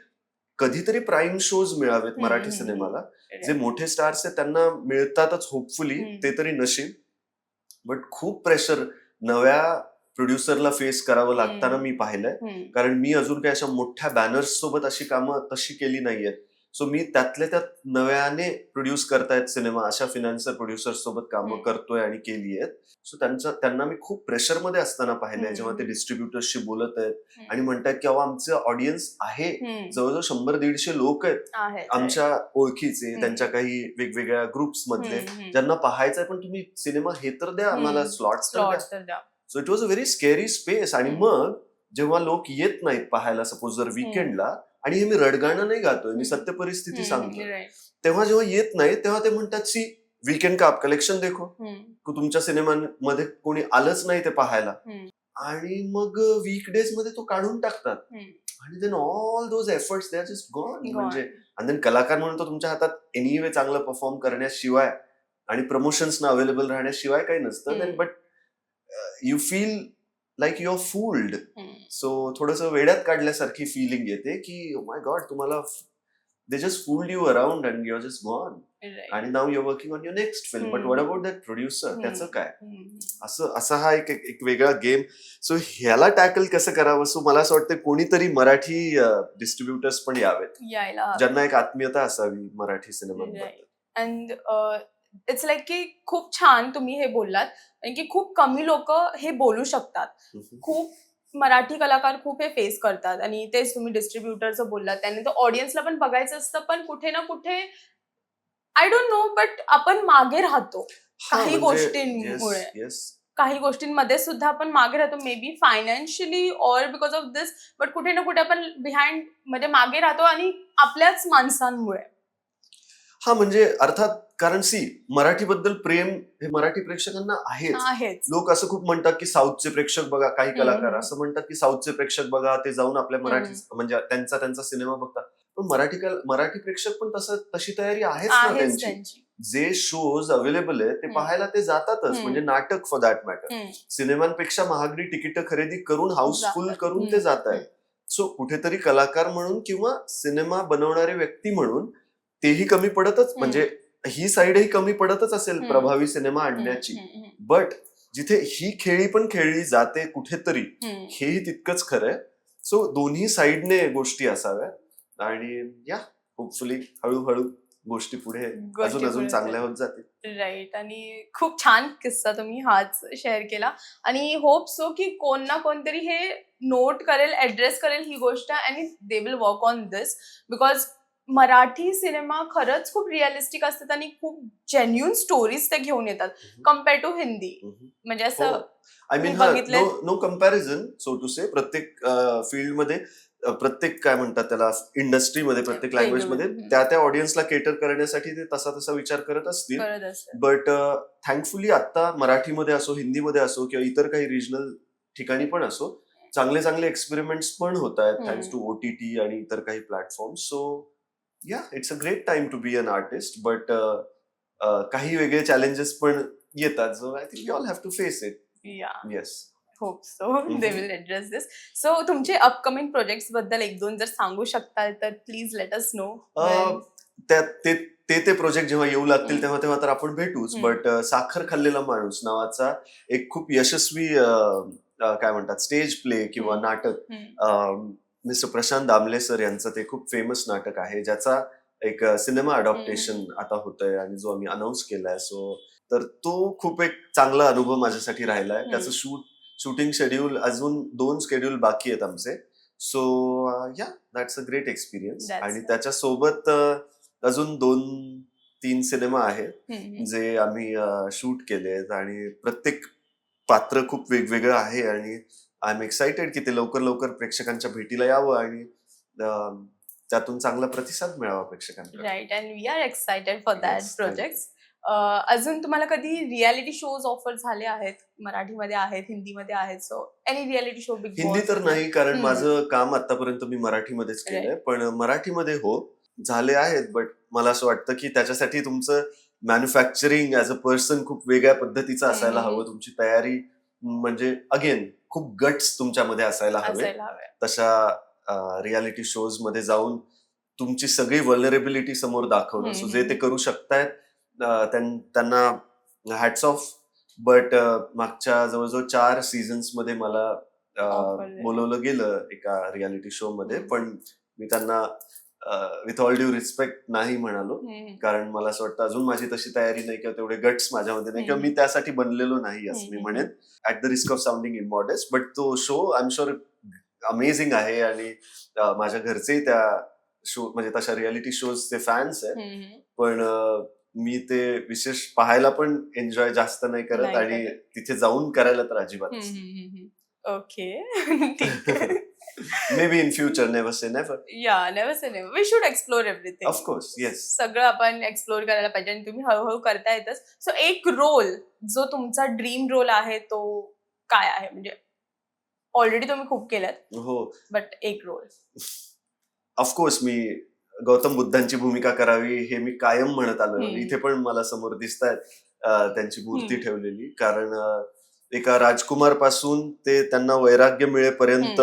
कधीतरी प्राईम शोज मिळावेत मराठी सिनेमाला. जे मोठे स्टार्स आहेत त्यांना मिळतातच होपफुली, ते तरी नशीब. बट खूप प्रेशर नव्या प्रोड्युसरला फेस करावं लागताना मी पाहिलंय, कारण मी अजून काही अशा मोठ्या बॅनर्स सोबत अशी कामं तशी केली नाहीयेत. सो मी त्यातल्या त्यात नव्याने प्रोड्यूस करतायत सिनेमा अशा फिनान्शियल प्रोड्युसर्स सोबत कामं करतोय आणि केली आहेत. सो त्यांना मी खूप प्रेशरमध्ये असताना पाहिलंय, जेव्हा ते डिस्ट्रीब्युटर्सशी बोलत आहेत आणि म्हणतात की अहो आमचं ऑडियन्स आहे, जवळजवळ 100-150 लोक आहेत आमच्या ओळखीचे, त्यांच्या काही वेगवेगळ्या ग्रुप्स मधले, ज्यांना पाहायचंय, पण तुम्ही सिनेमा हे तर द्या आम्हाला, स्लॉट्स तर द्या. So it was a very scary space. आणि मग जेव्हा लोक येत नाहीत पाहायला, सपोज जर वीकेंडला, आणि हे मी रडगाणं नाही गातोय, मी सत्य परिस्थिती सांगतो, तेव्हा जेव्हा येत नाही तेव्हा ते म्हणतात सी वीकेंड का आप कलेक्शन देखो, तुमच्या सिनेमामध्ये कोणी आलंच नाही ते पाहायला, आणि मग वीकडेज मध्ये तो काढून टाकतात, आणि then all those efforts they are just gone. म्हणजे आणि देन कलाकार म्हणून तो तुमच्या हातात एनिवे चांगलं परफॉर्म करण्याशिवाय आणि प्रमोशन्स अवेलेबल राहण्याशिवाय काही नसतं. Then but you feel like you are fooled. So थोडंसं वेड्यात काढल्यासारखी फिलिंग येते की माय गॉड, तुम्हाला they just fooled you around and you are just gone, आणि now you are working on your next film, but what about that producer, त्याचं काय? असा हा एक वेगळा गेम. सो ह्याला टॅकल कसं करावं? सो मला असं वाटतं कोणीतरी मराठी डिस्ट्रीब्युटर्स पण यावेत, ज्यांना एक आत्मीयता असावी मराठी सिनेमांबद्दल. अँड इट्स लाईक की खूप छान तुम्ही हे बोललात, कारण की खूप कमी लोक हे बोलू शकतात. खूप मराठी कलाकार खूप हे फेस करतात आणि तेच तुम्ही डिस्ट्रीब्युटरचं बोललात त्यांनी तर ऑडियन्सला पण बघायचं असतं पण कुठे ना कुठे आय डोंट नो बट आपण मागे राहतो हा काही म्हणजे येस गोष्टींमुळे. येस काही गोष्टींमध्ये सुद्धा आपण मागे राहतो may be financially or because of this but कुठे ना कुठे आपण बिहाइंड म्हणजे मागे राहतो आणि आपल्याच माणसांमुळे. हा म्हणजे अर्थात कारण मराठीबद्दल प्रेम हे मराठी प्रेक्षकांना आहेच. आहेच. लोक असं खूप म्हणतात की साऊथचे प्रेक्षक बघा, काही हम्म, कलाकार हम्म. असं म्हणतात की साऊथचे प्रेक्षक बघा, ते जाऊन आपल्या मराठी म्हणजे त्यांचा सिनेमा बघतात. पण मराठी प्रेक्षक पण तशी तयारी आहेच ना आहेच त्यांची. त्यांची. जे शोज अवेलेबल आहे ते पाहायला ते जातातच, म्हणजे नाटक फॉर दॅट मॅटर. सिनेमांपेक्षा महागडी तिकीट खरेदी करून हाऊसफुल जातात. करून ते जात आहेत. सो कुठेतरी कलाकार म्हणून किंवा सिनेमा बनवणारे व्यक्ती म्हणून तेही कमी पडतच, म्हणजे ही साईडही कमी पडतच असेल प्रभावी सिनेमा आणण्याची. बट जिथे ही खेळी पण खेळली जाते कुठेतरी, हेही तितकंच खरंय. सो दोन्ही साईडने गोष्टी असाव्यात आणि या होपफुली हळूहळू गोष्टी पुढे अजून अजून चांगल्या होत जातील. राईट. आणि खूप छान किस्सा तुम्ही हाच शेअर केला आणि होप सो की कोण ना कोणतरी हे नोट करेल, ऍड्रेस करेल ही गोष्ट आणि they will work on this because Marathi cinema खरंच खूप रिअलिस्टिक असतात आणि खूप जेन्युन स्टोरीज ते घेऊन येतात कम्पेअर टू हिंदी. म्हणजे असं I mean no comparison so to say. प्रत्येक फील्डमध्ये प्रत्येक काय म्हणतात त्याला इंडस्ट्रीमध्ये प्रत्येक लँग्वेजमध्ये त्या त्या ऑडियन्सला केटर करण्यासाठी ते तसा तसा विचार करत असतील. बट थँकफुली आता मराठीमध्ये असो, हिंदीमध्ये असो किंवा इतर काही रिजनल ठिकाणी पण असो, चांगले चांगले एक्सपेरिमेंट्स पण होत आहेत थँक्स टू OTT आणि इतर काही platform. So yeah it's a great time to be an artist. But काही वेगळे चॅलेंजेस पण येतात, so I think you all have to face it. Yes. Hope so they will address this. So तुमचे upcoming projects बद्दल एक दोन जर सांगू शकताल तर प्लीज लेट अस नो. ते प्रोजेक्ट जेव्हा येऊ लागतील तेव्हा तेव्हा तर आपण भेटूच. बट साखर खाल्लेला माणूस नावाचा एक खूप यशस्वी काय म्हणतात स्टेज प्ले किंवा नाटक, मिस्टर प्रशांत दामले सर यांचं ते खूप फेमस नाटक आहे, ज्याचा एक सिनेमा अडॉप्टेशन आता होतंय आणि जो आम्ही अनाऊन्स केलाय. सो तर तो खूप एक चांगला अनुभव माझ्यासाठी राहिलाय. त्याचं शूटिंग शेड्यूल अजून 2 शेड्यूल बाकी आहेत आमचे. सो या दॅट्स अ ग्रेट एक्सपिरियन्स. आणि त्याच्यासोबत अजून 2-3 सिनेमा आहेत जे आम्ही शूट केलेत आणि प्रत्येक पात्र खूप वेगवेगळं आहे आणि आय एम एक्साइटेड की ते लवकर लवकर प्रेक्षकांच्या भेटीला यावं आणि त्यातून चांगला प्रतिसाद मिळावा प्रेक्षकांना. Right. And we are excited for that project. अजून तुम्हाला कधी रियालिटी शोज ऑफर झाले आहेत? मराठीमध्ये आहेत, हिंदीमध्ये आहेत. So any reality show? Big Hindi तर नाही, कारण माझं काम आतापर्यंत मी मराठीमध्येच केलंय. पण मराठीमध्ये झाले आहेत. बट मला असं वाटतं की त्याच्यासाठी तुमचं मॅन्युफॅक्चरिंग ऍज अ पर्सन खूप वेगळ्या पद्धतीचं असायला हवं. तुमची तयारी म्हणजे अगेन खूप गट्स तुमच्यामध्ये असायला हवे. तशा रियालिटी शोज मध्ये जाऊन तुमची सगळी व्हलनरेबिलिटी समोर दाखवणं. सो जे ते करू शकतायत त्यांना हॅट्स ऑफ. बट मागच्या जवळजवळ 4 सीझन्स मध्ये मला बोलवलं गेलं एका रियालिटी शो मध्ये, पण मी त्यांना विथ ऑल ड्यू रिस्पेक्ट नाही म्हणालो, कारण मला असं वाटतं अजून माझी तशी तयारी नाही किंवा तेवढे गट्स माझ्यामध्ये नाही किंवा मी त्यासाठी बनलेलो नाही असं मी म्हणेन, at the risk of sounding immodest. But तो show I am sure amazing आहे आणि माझ्या घरचेही त्या शो म्हणजे तशा रियालिटी शोजचे फॅन्स आहेत. पण मी ते विशेष पाहायला पण एन्जॉय जास्त नाही करत आणि तिथे जाऊन करायला तर अजिबात. Okay. Maybe in future, never say never. Yeah, never say never. We should explore everything. Of course, yes. सगळं आपण एक्सप्लोर करायला पाहिजे आणि तुम्ही हळूहळू करतायतच. सो एक रोल जो तुमचा ड्रीम रोल आहे तो काय आहे? म्हणजे ऑलरेडी तुम्ही खूप केलात. हो. बट एक रोल. ऑफकोर्स मी गौतम बुद्धांची भूमिका करावी हे मी कायम म्हणत आलो. इथे पण मला समोर दिसतायत त्यांची मूर्ती ठेवलेली, कारण एका राजकुमार पासून ते त्यांना वैराग्य मिळेपर्यंत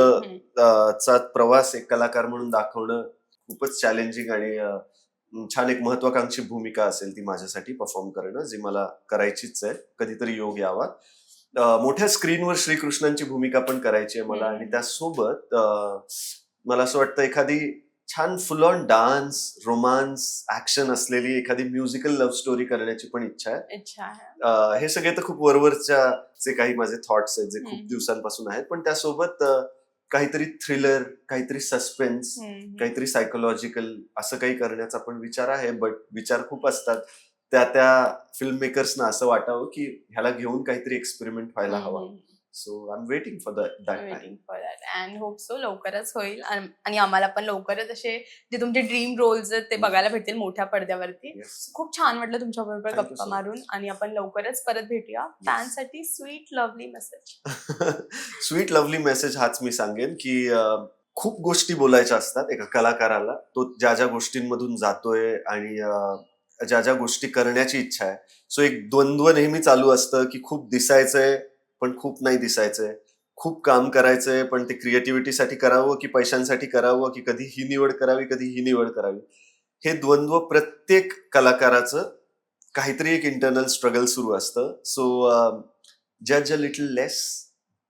चा प्रवास एक कलाकार म्हणून दाखवणं खूपच चॅलेंजिंग आणि छान एक महत्वाकांक्षी भूमिका असेल ती माझ्यासाठी परफॉर्म करणं, जी मला करायचीच आहे. कधीतरी योग यावा. मोठ्या स्क्रीनवर श्रीकृष्णांची भूमिका पण करायची आहे मला आणि त्यासोबत मला असं वाटतं एखादी छान फुल ऑन डान्स, रोमांस, ऍक्शन असलेली एखादी म्युझिकल लव्ह स्टोरी करण्याची पण इच्छा आहे. इच्छा आहे. हे सगळे तर खूप वरवरच्या जे काही माझे थॉट्स आहेत जे खूप हम्म. दिवसांपासून आहेत, पण त्यासोबत काहीतरी थ्रिलर, काहीतरी सस्पेन्स, काहीतरी सायकोलॉजिकल असं काही करण्याचा पण विचार आहे. बट विचार खूप असतात. त्या फिल्म मेकर्सना असं वाटावं की ह्याला घेऊन काहीतरी एक्सपेरिमेंट व्हायला हवा. So I am waiting for that time. Waiting for that and hope so लवकरच होईल आणि आम्हाला पण लवकरच असे जे तुमचे ड्रीम रोल्स आहेत ते बघायला भेटतील मोठ्या पडद्यावरती. Yes. खूप छान वाटलं तुमच्या बरोबर Thank you गप्पा so मारून much. आणि आपण लवकरच परत भेटूया. फॅनसाठी sweet lovely message. Sweet lovely message हाच मी सांगेन की खूप गोष्टी बोलायच्या असतात एका कलाकाराला. तो ज्या ज्या गोष्टींमधून जातोय आणि ज्या ज्या गोष्टी करण्याची इच्छा आहे, सो एक द्वंद्व नेहमी चालू असतं की खूप दिसायचंय पण खूप नाही दिसायचंय, खूप काम करायचंय पण ते क्रिएटिव्हिटीसाठी करावं की पैशांसाठी करावं, की कधी ही निवड करावी कधी ही निवड करावी. हे द्वंद्व प्रत्येक कलाकाराचं काहीतरी एक इंटरनल स्ट्रगल सुरू असतं. सो जज अ लिटल लेस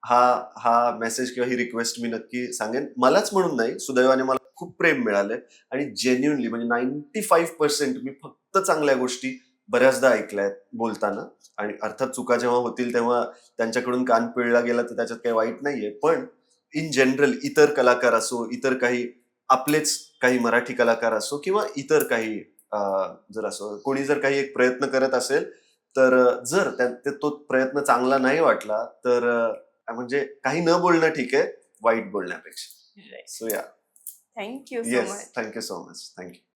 हा हा मेसेज किंवा ही रिक्वेस्ट मी नक्की सांगेन. मलाच म्हणून नाही, सुदैवाने मला खूप प्रेम मिळालंय आणि जेन्युनली म्हणजे 95% मी फक्त चांगल्या गोष्टी बऱ्याचदा ऐकल्यात बोलताना. आणि अर्थात चुका जेव्हा होतील तेव्हा त्यांच्याकडून कान पिळला गेला तर त्याच्यात काही वाईट नाहीये. पण इन जनरल इतर कलाकार असो, इतर काही आपलेच काही मराठी कलाकार असो किंवा इतर काही जर असो कोणी जर काही एक प्रयत्न करत असेल तर जर तो प्रयत्न चांगला नाही वाटला तर म्हणजे काही न बोलणं ठीक आहे वाईट बोलण्यापेक्षा. सो या. Thank you so yes, much. Thank you so much. Thank you.